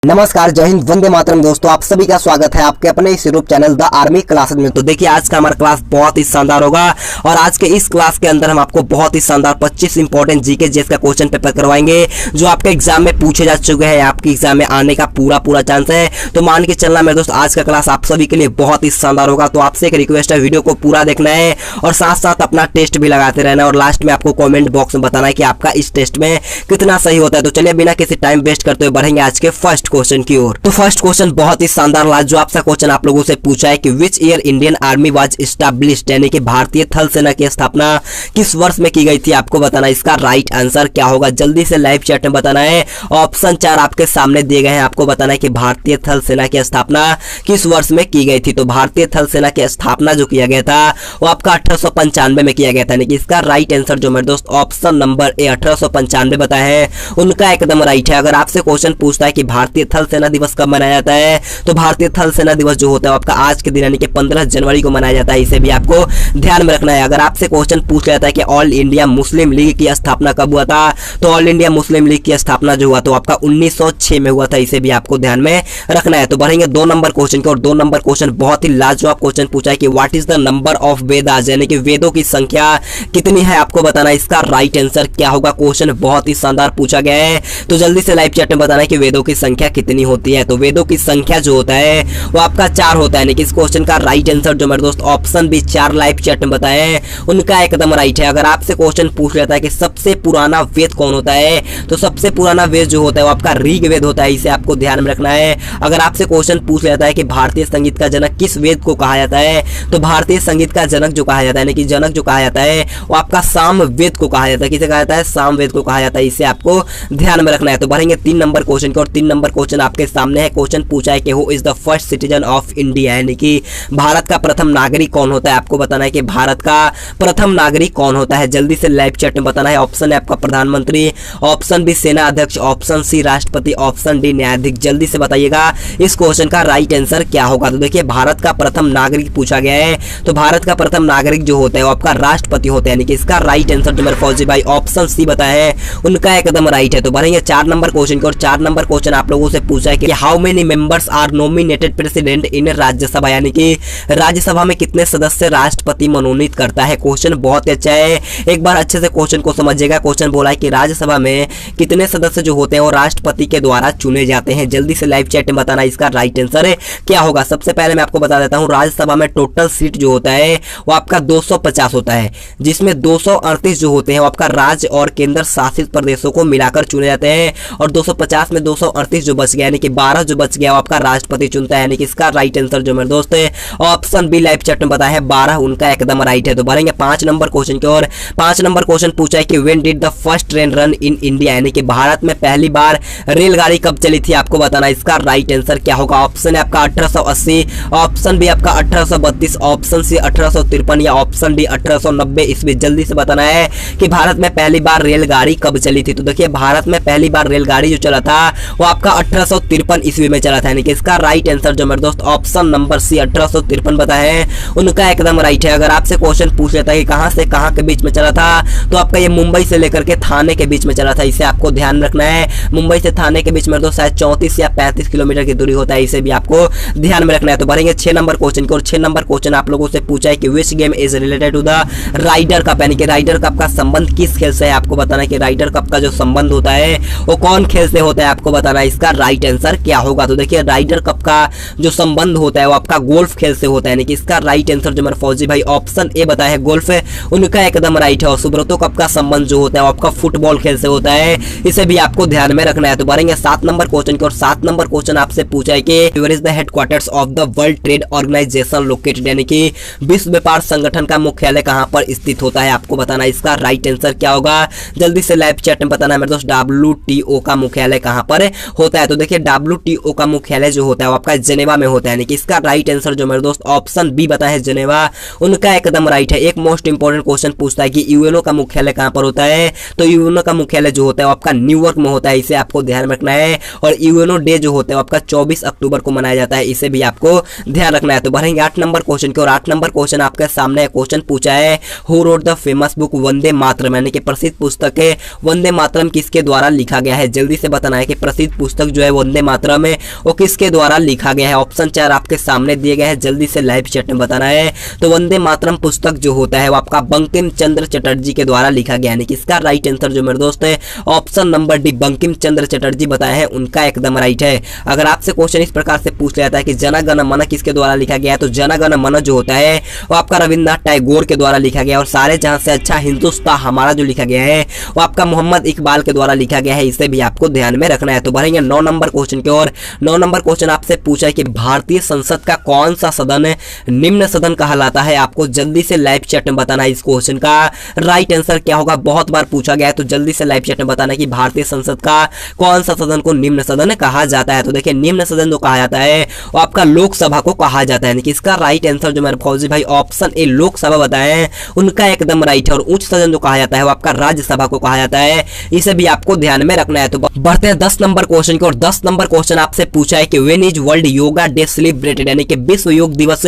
नमस्कार, जय हिंद, वंदे मातरम। दोस्तों, आप सभी का स्वागत है आपके अपने इस YouTube channel the army classes में। तो देखिए, आज का हमारा क्लास बहुत ही शानदार होगा और आज के इस क्लास के अंदर हम आपको बहुत ही शानदार 25 इंपॉर्टेंट जीके जीएस का क्वेश्चन पेपर करवाएंगे जो आपके एग्जाम में पूछे जा चुके हैं। आपके एग्जाम में आने का पूरा चांस है, तो मान के चलना मेरे दोस्त, आज का क्लास आप सभी के लिए बहुत ही शानदार होगा। तो आपसे एक रिक्वेस्ट है, वीडियो को पूरा देखना है और साथ साथ अपना टेस्ट भी लगाते रहना और लास्ट में आपको कॉमेंट बॉक्स में बताना है कि आपका इस टेस्ट में कितना सही होता है। तो चलिए बिना किसी टाइम वेस्ट करते हुए बढ़ेंगे आज के फर्स्ट क्वेश्चन की ओर। तो फर्स्ट क्वेश्चन बहुत ही शानदार रहा। जो आपसे क्वेश्चन आप लोगों से पूछा है कि which year Indian army was established, यानी कि भारतीय थल सेना की स्थापना किस वर्ष में की गई थी, आपको बताना है। इसका राइट आंसर क्या होगा, जल्दी से लाइव चैट में बताना है। ऑप्शन 4 आपके सामने दिए गए हैं, आपको बताना है कि भारतीय थल सेना की स्थापना किस वर्ष में की गई थी। तो भारतीय थल सेना की स्थापना जो किया गया था वो आपका 1895 में किया गया था, यानी कि इसका राइट आंसर जो मेरे दोस्त ऑप्शन नंबर ए 1895 बताया है, उनका एकदम राइट है। अगर आपसे क्वेश्चन पूछता है कि भारतीय थल सेना दिवस कब मनाया जाता है, तो भारतीय थल सेना दिवस जो होता है आपका आज के दिन यानी कि 15 जनवरी को मनाया जाता है। इसे भी आपको ध्यान में रखना है। अगर आपसे क्वेश्चन पूछ जाता है कि ऑल इंडिया मुस्लिम लीग की स्थापना कब हुआ था, तो ऑल इंडिया मुस्लिम लीग की स्थापना जो हुआ तो आपका 1906 में हुआ था। इसे भी आपको ध्यान में रखना है। तो बढ़ेंगे 2 नंबर क्वेश्चन की और 2 नंबर क्वेश्चन बहुत ही लाजवाब क्वेश्चन पूछा है कि what is the number of Vedas, यानी कि वेदों की संख्या कितनी है, आपको बताना है। इसका राइट आंसर क्या होगा, क्वेश्चन बहुत ही शानदार पूछा गया है। तो जल्दी से लाइव चैट में बताना है कि वेदों की संख्या कितनी होती है। तो वेदों की संख्या जो होता है वो आपका 4 होता है, यानी कि इस क्वेश्चन का राइट आंसर जो मेरे दोस्त ऑप्शन भी 4 लाइव चैट में बताए उनका एकदम राइट है। अगर आपसे क्वेश्चन पूछ लेता है कि सबसे पुराना वेद कौन होता है, तो सबसे पुराना वेद जो होता है वो आपका ऋग्वेद होता है। इसे आपको ध्यान में रखना है। अगर आपसे क्वेश्चन पूछ लेता है कि भारतीय संगीत का जनक किस वेद को कहा जाता है, तो भारतीय संगीत का जनक जो कहा जाता है, यानी कि जनक जो कहा जाता है वो आपका साम वेद को कहा जाता है। किसे कहा जाता है, साम वेद को कहा जाता है। इसे आपको ध्यान में रखना है। तो बढ़ेंगे 3 नंबर क्वेश्चन की और 3 नंबर क्वेश्चन आपके सामने है। क्वेश्चन पूछा है कि who is the first citizen of India, यानी कि भारत का प्रथम नागरिक कौन होता है। आपको बताना है कि भारत का प्रथम नागरिक कौन होता है। जल्दी से लाइव चैट में बताना है। ऑप्शन है आपका प्रधानमंत्री, ऑप्शन बी सेना अध्यक्ष, ऑप्शन सी राष्ट्रपति, ऑप्शन डी न्यायाधीश। जल्दी से बताइएगा इस क्वेश्चन का राइट आंसर क्या होगा। तो देखिए, भारत का प्रथम नागरिक पूछा गया है, तो भारत का प्रथम नागरिक जो होता है वो आपका राष्ट्रपति होता है, यानी कि इसका राइट आंसर जो मेरे फौजी भाई ऑप्शन सी बताया है उनका एकदम राइट है। तो बढ़ेंगे 4 नंबर क्वेश्चन की और 4 नंबर क्वेश्चन आप लोगों से पूछा है कि how many members are nominated president in Rajya Sabha, यानी कि राज्यसभा में कितने सदस्य राष्ट्रपति मनोनीत करता है। क्वेश्चन बहुत ही अच्छा है, एक बार अच्छे से क्वेश्चन को समझिएगा। क्वेश्चन बोला है कि राज्यसभा में कितने सदस्य जो होते हैं वो राष्ट्रपति के द्वारा चुने जाते हैं। जल्दी से लाइव चैट में बताना इसका राइट आंसर क्या होगा। सबसे पहले मैं आपको बता देता हूं, राज्यसभा में टोटल सीट जो होता है वो आपका 250 होता है, जिसमें 238 जो होते हैं वो आपका राज्य और केंद्र शासित प्रदेशों को मिलाकर चुने जाते हैं और 250 में 238 जो बच गया, यानी कि 12 जो बच गया वो आपका राष्ट्रपति चुनता है, यानी कि इसका राइट आंसर जो मेरे दोस्त है ऑप्शन बी लाइव चैट में बताया है 12, उनका एकदम राइट है। तो बढ़ेंगे 5 नंबर क्वेश्चन की और 5 नंबर क्वेश्चन पूछा है कि when did the first train run in India, यानी कि भारत में पहली बार रेलगाड़ी कब चली थी, आपको बताना है। इसका राइट आंसर क्या होगा। ऑप्शन है आपका 1880, ऑप्शन बी आपका 1832, ऑप्शन सी 1853 या ऑप्शन डी 1890 ईस्वी। जल्दी से बताना है कि भारत में पहली बार रेलगाड़ी कब चली थी। तो देखिए, भारत में पहली बार रेलगाड़ी जो चला था वो आपका 1853 ईस्वी में चला था, यानी कि इसका राइट आंसर जो मेरे दोस्त ऑप्शन नंबर सी 1853 बताया है उनका एकदम राइट है। अगर आपसे क्वेश्चन पूछ लेता है कि कहां से कहां के बीच में चला था, तो आपका ये मुंबई से लेकर के थाने के बीच में चला था। इसे आपको ध्यान रखना है। मुंबई से थाने के बीच में तो शायद 34 या 35 किलोमीटर की दूरी होता है। इसे भी आपको ध्यान में रखना है। तो बढ़ेंगे 6 नंबर क्वेश्चन की और 6 नंबर क्वेश्चन आप लोगों से पूछा है कि which game is related to the Ryder Cup, यानी कि राइडर कप का संबंध किस खेल से है। आपको बताना है कि राइडर कप का जो संबंध होता है वो कौन खेल से होता है, आपको बताना है। इसका राइट आंसर क्या होगा। तो देखिए, राइडर कप का जो संबंध होता है वो आपका गोल्फ खेल से होता है, यानी कि इसका राइट आंसर जो मेरे फौजी भाई ऑप्शन ए बताया है गोल्फ है, उनका एकदम राइट है। और सुब्रतो कप का संबंध जो होता है वो आपका फुटबॉल खेल से होता है। इसे भी आपको ध्यान में रखना है। तो बढ़ेंगे 7 नंबर क्वेश्चन की और 7 नंबर क्वेश्चन आपसे पूछा है कि where is the headquarters of the World Trade Organization located, यानी कि विश्व व्यापार संगठन का मुख्यालय कहां पर स्थित होता है, आपको बताना है। इसका राइट आंसर क्या होगा। जल्दी से लाइव चैट में बताना है मेरे दोस्त, WTO का मुख्यालय कहां पर होता है। तो देखिए, WTO का मुख्यालय जो होता है वो आपका जेनेवा में होता है, यानी कि इसका राइट आंसर जो मेरे दोस्त ऑप्शन बी बताया है जेनेवा, उनका एकदम राइट है। एक मोस्ट इंपोर्टेंट क्वेश्चन पूछता है कि यूएनओ का मुख्यालय कहां पर होता है, तो यूएनओ का मुख्यालय जो होता है वो आपका न्यूयॉर्क में होता है। इसे आपको ध्यान में रखना है। और यूएनओ डे जो होता है वो आपका 24 अक्टूबर को मनाया जाता है। इसे भी आपको ध्यान रखना है। तो बढ़ेंगे 8 नंबर क्वेश्चन की और 8 नंबर क्वेश्चन आपके सामने क्वेश्चन पूछा है who wrote the famous book Vande Mataram, यानी कि प्रसिद्ध पुस्तक है वंदे मातरम किसके द्वारा लिखा गया है। जल्दी से बताना है कि प्रसिद्ध पुस्तक जो है वंदे मातरम है वो किसके द्वारा लिखा गया है। ऑप्शन 4 आपके सामने दिए गए हैं, जल्दी से लाइव चैट में बताना है। तो वंदे मातरम पुस्तक जो होता है वो आपका बंकिम चंद्र चटर्जी के द्वारा लिखा गया है। किसका राइट आंसर जो मेरे दोस्त है option number D Bankim Chandra Chatterjee बताए हैं, उनका एकदम राइट है। अगर आपसे क्वेश्चन इस प्रकार से पूछ लिया जाता है कि जन गण मन किसके द्वारा लिखा गया है, तो जन गण मन जो होता है वो आपका रविंद्रनाथ टैगोर के द्वारा लिखा गया है। और सारे जहां से अच्छा हिंदुस्तान हमारा जो लिखा गया है वो आपका मोहम्मद इकबाल के द्वारा लिखा गया है, इसे भी आपको ध्यान में रखना है। तो बढ़ेंगे 9 नंबर क्वेश्चन की ओर। 9 नंबर क्वेश्चन आपसे पूछा है कि भारतीय संसद का कौन सा सदन निम्न सदन कहलाता है। आपको जल्दी से लाइव चैट में बताना है इस क्वेश्चन का राइट आंसर क्या होगा। बहुत बार पूछा गया है, तो जल्दी से लाइव चैट में बताना है कि भारतीय संसद का कौन सा सदन को निम्न सदन कहा जाता है। तो देखिए निम्न सदन जो कहा जाता है वो आपका लोकसभा को कहा जाता है। इसका राइट आंसर जो मेरे फौजी भाई ऑप्शन ए लोकसभा बताए उनका एकदम राइट है। और उच्च सदन जो कहा जाता है वो आपका राज्यसभा को कहा जाता है, इसे भी आपको ध्यान में रखना है। तो बढ़ते हैं 10 नंबर क्वेश्चन की। और 10 नंबर क्वेश्चन आपसे पूछा है कि when is world yoga day celebrated, यानी कि विश्व योग दिवस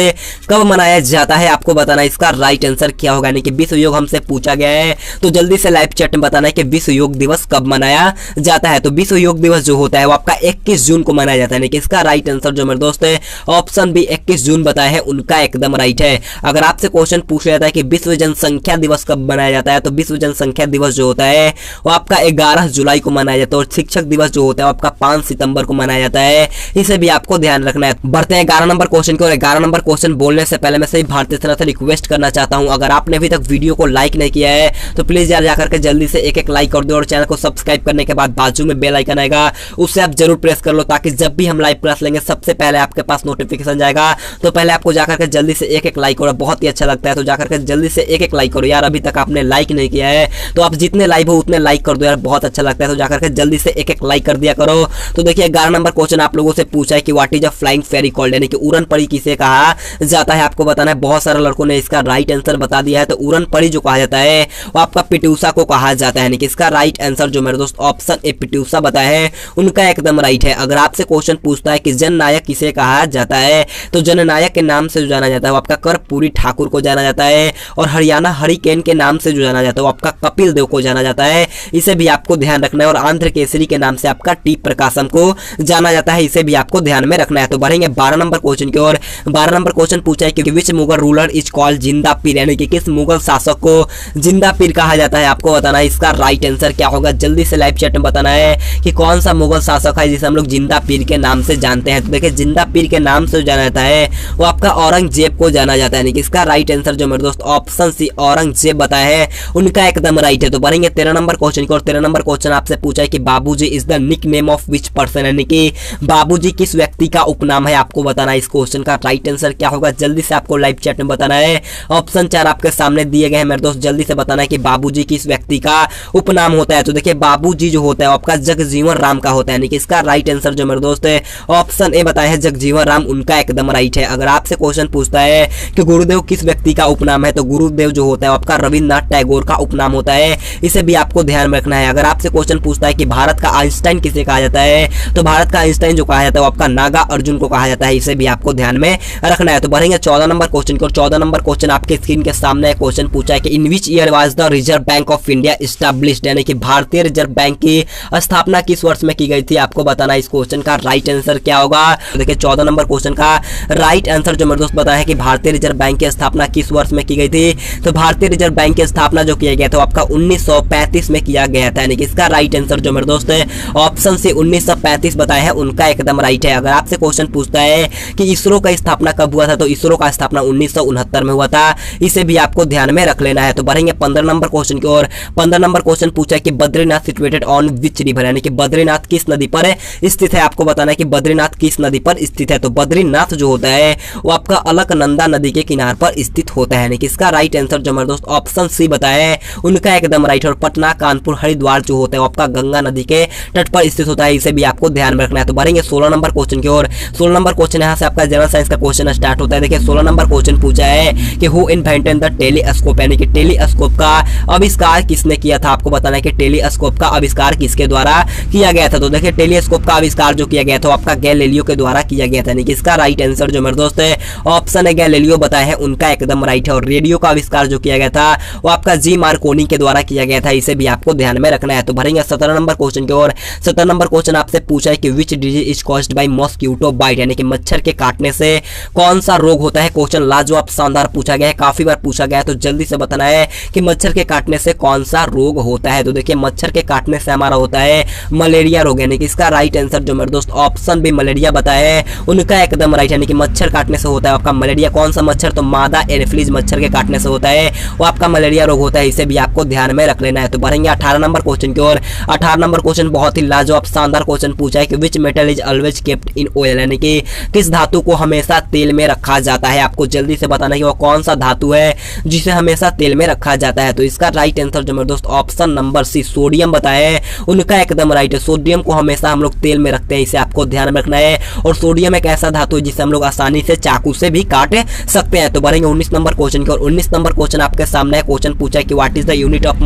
कब मनाया जाता है। आपको बताना है इसका राइट आंसर क्या होगा। यानी कि विश्व योग हमसे पूछा गया है, तो जल्दी से लाइव चैट में बताना है कि विश्व योग दिवस कब मनाया जाता है। तो विश्व योग दिवस जो होता है वो आपका 21 जून को मनाया जाता है। इसका राइट आंसर जो मेरे दोस्त है ऑप्शन बी 21 जून बताया है, उनका एकदम राइट है। अगर आपसे क्वेश्चन पूछ लिया जाता है कि विश्व जनसंख्या दिवस कब मनाया जाता है, तो विश्व जनसंख्या दिवस जो होता है वो आपका 11 जुलाई को मनाया जाता है। और शिक्षक दिवस जो होता है वो आपका 5 सितंबर को मनाया जाता है, इसे भी आपको ध्यान रखना है। बढ़ते हैं 11 नंबर क्वेश्चन की। और 11 नंबर क्वेश्चन बोलने से पहले मैं सही भारतीय सेना से रिक्वेस्ट करना चाहता हूं, अगर आपने अभी तक वीडियो को लाइक नहीं किया है तो प्लीज यार जाकर के जल्दी से एक लाइक कर दो। और चैनल को सब्सक्राइब करने के बाद बाजू में बेल आइकन आएगा, उससे आप जरूर प्रेस कर लो, ताकि जब भी हम लाइव क्लास लेंगे सबसे पहले आपके पास नोटिफिकेशन जाएगा। तो पहले आपको जाकर के जल्दी से एक लाइक करो, बहुत ही अच्छा लगता है। तो जाकर के जल्दी से एक लाइक करो यार, अभी तक आपने लाइक नहीं किया है तो आप जितने लाइव हो उतने लाइक कर दो यार, बहुत अच्छा लगता है। तो जाकर के जल्दी से एक लाइक कर दिया करो। तो देखिए 11 नंबर क्वेश्चन आप लोगों से पूछा है कि what is a flying ferry called, यानी कि उड़न परी किसे कहा जाता है। आपको बताना है, बहुत सारे लड़कों ने इसका राइट आंसर बता दिया है। तो उड़न परी जो कहा जाता है वो आपका पिट्यूसा को कहा जाता है। यानी कि इसका राइट आंसर जो मेरे दोस्त ऑप्शन ए पिट्यूसा बताया है, उनका एकदम राइट है। अगर आपसे क्वेश्चन पूछता है कि जननायक किसे कहा जाता है, तो जननायक के नाम से जो जाना जाता है वो आपका कर्पूरी ठाकुर को जाना जाता है। और हरियाणा हरिकेन के नाम से जो जाना जाता है वो आपका कपिल देव को जाना जाता है, इसे भी आपको ध्यान रखना है। और आंध्र केसरी के नाम से आपका टी प्रकाशम को जाना जाता है, इसे भी आपको ध्यान में रखना है। तो बढ़ेंगे 12 नंबर क्वेश्चन की ओर। 12 नंबर क्वेश्चन पूछा है कि विच मुगल रूलर इज कॉल्ड जिंदा पीर, यानी कि किस मुगल शासक को जिंदा पीर कहा जाता है। आपको बताना है इसका राइट आंसर क्या होगा। जल्दी से लाइव चैट में बताना है कि कौन सा मुगल शासक है जिसे हम लोग जिंदा पीर के नाम से जानते हैं। तो देखिए जिंदा पीर के नाम से जाना जाता है वो आपका औरंगजेब को जाना जाता है। इसका राइट आंसर जो मेरे दोस्त ऑप्शन सी औरंगजेब बताया है, उनका एकदम राइट है। तो बढ़ेंगे 13 नंबर क्वेश्चन की। और 13 नंबर क्वेश्चन आपसे पूछा है कि Babuji is the nickname of which person, यानी कि बाबूजी किस व्यक्ति का उपनाम है। आपको बताना है इस क्वेश्चन का राइट आंसर क्या होगा। जल्दी से आपको लाइव चैट में बताना है। ऑप्शन 4 आपके सामने दिए गए हैं मेरे दोस्त, जल्दी से बताना है कि बाबूजी किस व्यक्ति का उपनाम होता है। तो देखिए बाबूजी जो होता है आपका जगजीवन राम का होता है। यानी कि इसका राइट आंसर जो मेरे दोस्त है ऑप्शन ए बताया है जगजीवन राम, उनका एकदम राइट है। अगर आपसे क्वेश्चन पूछता है कि गुरुदेव किस व्यक्ति का उपनाम है, तो गुरुदेव जो होता है आपका रविंद्रनाथ टैगोर का उपनाम होता है, इसे भी आपको ध्यान में रखना है। अगर आपसे क्वेश्चन पूछता है कि भारत का आइंस्टाइन किसे कहा जाता है, तो भारत का आइंस्टाइन जो कहा जाता है वो आपका नागा अर्जुन को कहा जाता है, इसे भी आपको ध्यान में रखना है। तो बढ़ेंगे 14 नंबर क्वेश्चन की। और 14 नंबर क्वेश्चन आपके स्क्रीन के सामने क्वेश्चन पूछा है कि in which year was the Reserve Bank of India established, यानी कि भारतीय रिजर्व बैंक की स्थापना किस वर्ष में की गई थी। आपको बताना है इस क्वेश्चन का राइट आंसर क्या होगा। तो देखिए 14 नंबर क्वेश्चन का राइट आंसर जो मेरे दोस्त बताया है कि भारतीय रिजर्व बैंक की स्थापना किस वर्ष में की गई थी। तो भारतीय रिजर्व बैंक की स्थापना जो किया गया था आपका 1935 में किया गया था। यानी कि इसका राइट आंसर जो मेरे दोस्त है ऑप्शन से 1935 बताया है, उनका एकदम राइट है। अगर आपसे क्वेश्चन पूछता है कि इसरो का स्थापना कब हुआ था, तो इसरो का स्थापना 1969 में हुआ था, इसे भी आपको ध्यान में रख लेना है। तो बढ़ेंगे 15 नंबर क्वेश्चन की ओर। 15 नंबर क्वेश्चन पूछा है कि Badrinath situated on which river, यानी कि बद्रीनाथ किस नदी पर स्थित है। आपको बताना है कि बद्रीनाथ किस नदी पर स्थित है। तो बद्रीनाथ जो होता है वो आपका अलकनंदा नदी के किनारे पर स्थित होता है। यानी कि इसका राइट आंसर जो मेरे दोस्त ऑप्शन सी बताया है, उनका एकदम राइट। और पटना कानपुर हरिद्वार जो होता है आपका गंगा नदी के तट पर स्थित होता है, इसे भी आपको ध्यान में रखना है। तो बढ़ेंगे 16 नंबर क्वेश्चन की ओर। 16 नंबर क्वेश्चन यहाँ से आपका जनरल साइंस का क्वेश्चन स्टार्ट होता है। देखिए 16 नंबर क्वेश्चन पूछा है कि हु इन्वेंटेड द टेलीस्कोप, यानी कि टेलीस्कोप का आविष्कार किसने किया था। आपको बताना है कि टेलीस्कोप का आविष्कार किसके द्वारा किया गया था। तो देखिए टेलीस्कोप का आविष्कार जो किया गया था आपका गैलीलियो के द्वारा किया गया था। यानी कि इसका राइट आंसर जो मेरे दोस्त है ऑप्शन है गैलीलियो बताया है, उनका एकदम राइट है। और रेडियो का आविष्कार जो किया गया था वो आपका जी मार्कोनी के द्वारा किया गया था, इसे भी आपको ध्यान में रखना है। तो भरेंगे 17 नंबर क्वेश्चन की ओर। 17 नंबर क्वेश्चन क्वेश्चन आपसे पूछा है कि which disease is caused by mosquito bite, यानी कि मच्छर के काटने से कौन सा रोग होता है। क्वेश्चन लाजवाब शानदार पूछा गया है, काफी बार पूछा गया है, तो जल्दी से बताना है कि मच्छर के काटने से कौन सा रोग होता है। तो देखिए मच्छर के काटने से हमारा होता है मलेरिया रोग, यानी कि इसका राइट आंसर जो मेरे दोस्त ऑप्शन भी मलेरिया बताया है उनका एकदम राइट, यानी कि मच्छर काटने से होता है आपका मलेरिया। कौन सा मच्छर, तो मादा एनोफिलीज मच्छर के काटने से होता है वो आपका मलेरिया रोग होता है, इसे भी आपको ध्यान में रख लेना है। तो बढ़ेंगे 18 नंबर क्वेश्चन की ओर। 18 नंबर क्वेश्चन बहुत ही लाजवाब शानदार क्वेश्चन पूछा है कि which metal is always kept in oil, यानी कि किस धातु को हमेशा तेल में रखा जाता है। आपको जल्दी से बताना है कि वो कौन सा धातु है जिसे हमेशा तेल में रखा जाता है। तो इसका राइट आंसर जो मेरे दोस्त ऑप्शन नंबर सी सोडियम बताया है उनका एकदम राइट है। सोडियम को हमेशा हम लोग तेल में रखते हैं, इसे आपको ध्यान में रखना है। और सोडियम एक ऐसा धातु है जिसे हम लोग आसानी से चाकू से भी काट सकते हैं। तो बढ़ेंगे 19 नंबर क्वेश्चन की और 19 नंबर क्वेश्चन आपके सामने है। क्वेश्चन पूछा है कि what is the unit of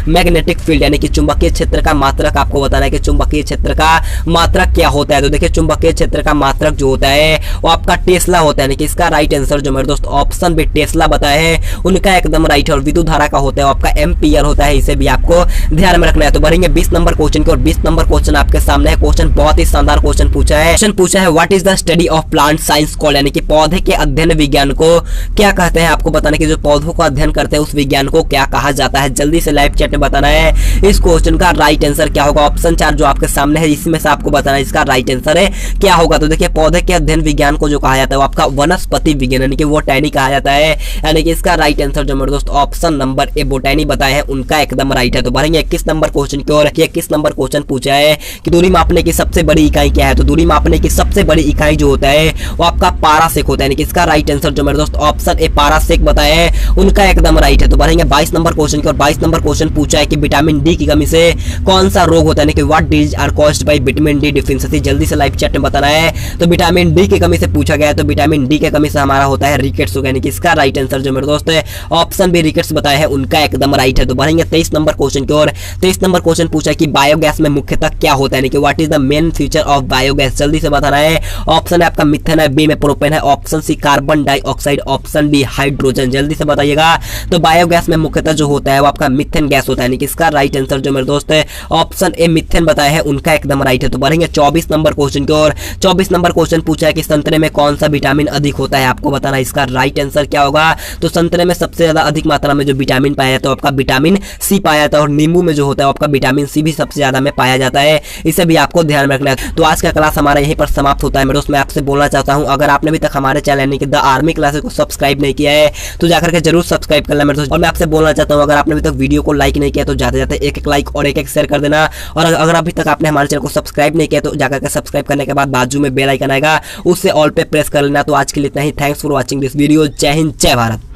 magnetic field, यानी कि चुंबकीय क्षेत्र का मात्रक आपको बताना है कि चुंबकीय क्षेत्र का मात्रक क्या होता है। तो देखिए चुंबकीय क्षेत्र का मात्रक जो होता है वो आपका टेस्ला होता है, यानी कि इसका राइट आंसर जो मेरे दोस्त ऑप्शन भी टेस्ला बताया है उनका एकदम राइट है। और विद्युत धारा का होता है वो आपका एम्पियर होता है, इसे भी आपको ध्यान में रखना है। तो बढ़ेंगे 20 नंबर क्वेश्चन की और 20 नंबर क्वेश्चन आपके सामने है। क्वेश्चन बहुत ही शानदार क्वेश्चन पूछा है। क्वेश्चन पूछा है what is the study of plant science called, यानी कि पौधे के अध्ययन विज्ञान को क्या कहते हैं। आपको बताना कि जो पौधों का अध्ययन करते हैं उस विज्ञान को क्या कहा जाता है। जल्दी से लाइव चैट में बताना है इस क्वेश्चन का राइट आंसर क्या होगा। ऑप्शन 4 जो आपके सामने है इसमें से आपको बताना है इसका राइट आंसर है क्या होगा। तो देखिए पौधे के अध्ययन विज्ञान को जो कहा जाता है वो आपका वनस्पति विज्ञान यानी कि बोटैनी कहा जाता है, यानी कि इसका राइट आंसर जो मेरे दोस्त ऑप्शन नंबर ए बोटैनी बताया है उनका एकदम राइट है। तो बढ़ेंगे 21 नंबर क्वेश्चन की ओर। 21 नंबर क्वेश्चन पूछा है कि दूरी मापने की सबसे बड़ी इकाई क्या है। तो दूरी मापने की सबसे बड़ी इकाई जो होता है वो आपका पारासेक होता है, यानी कि इसका राइट आंसर जो मेरे दोस्त ऑप्शन ए पारासेक बताया है उनका एकदम राइट है। तो बढ़ेंगे 22 नंबर क्वेश्चन की और 22 नंबर क्वेश्चन पूछा है कि विटामिन डी की कमी से कौन सा रोग होता है, यानी कि what disease are caused by vitamin D deficiency. जल्दी से लाइव चैट में बताना है। तो विटामिन डी की कमी से पूछा गया है, तो विटामिन डी की कमी से हमारा होता है रिकेट्स होगा, यानी कि इसका राइट आंसर जो मेरे दोस्त है ऑप्शन बी रिकेट्स बताया है उनका एकदम राइट है। तो बढ़ेंगे 23 नंबर क्वेश्चन की ओर। 23 नंबर क्वेश्चन पूछा है कि बायोगैस में मुख्यतः क्या होता है, यानी कि what is the main feature of biogas. जल्दी से बताना है। ऑप्शन है आपका मिथेन है, बी में प्रोपेन है, option C carbon dioxide, option D hydrogen. जल्दी से बताइएगा। तो बायोगैस में मुख्यतः जो होता है वो आपका मिथेन गैस होता है, यानी कि इसका राइट आंसर जो मेरे दोस्त है ऑप्शन ए मिथेन बताया है उनका एकदम राइट है। तो बढ़ेंगे 24 नंबर क्वेश्चन की ओर। 24 नंबर क्वेश्चन पूछा है कि संतरे में कौन सा विटामिन अधिक होता है। आपको बताना है इसका राइट आंसर क्या होगा। तो संतरे में सबसे ज्यादा अधिक मात्रा में जो विटामिन पाया जाता है आपका विटामिन सी पाया जाता है, और नींबू में जो होता है आपका विटामिन सी भी सबसे ज्यादा में पाया जाता है, इसे भी आपको ध्यान में रखना है। तो आज का क्लास हमारा यहीं पर समाप्त होता है मेरे दोस्त। मैं आपसे बोलना चाहता हूं अगर आपने अभी तक हमारे चैनल यानी कि द आर्मी क्लासेस को सब्सक्राइब नहीं किया है तो जाकर के जरूर सब्सक्राइब कर लेना मेरे दोस्त। और मैं आपसे बोलना चाहता हूं अगर आपने अभी तक वीडियो को लाइक नहीं किया तो जाते जाते एक लाइक और एक शेयर कर देना। और अगर अभी तक आपने हमारे चैनल को सब्सक्राइब नहीं किया तो जाकर के सब्सक्राइब करने के बाद बाजू में बेल आइकन आएगा उससे ऑल पे प्रेस कर लेना। तो आज के लिए इतना ही। Thanks for watching this video. जय हिंद, जय भारत।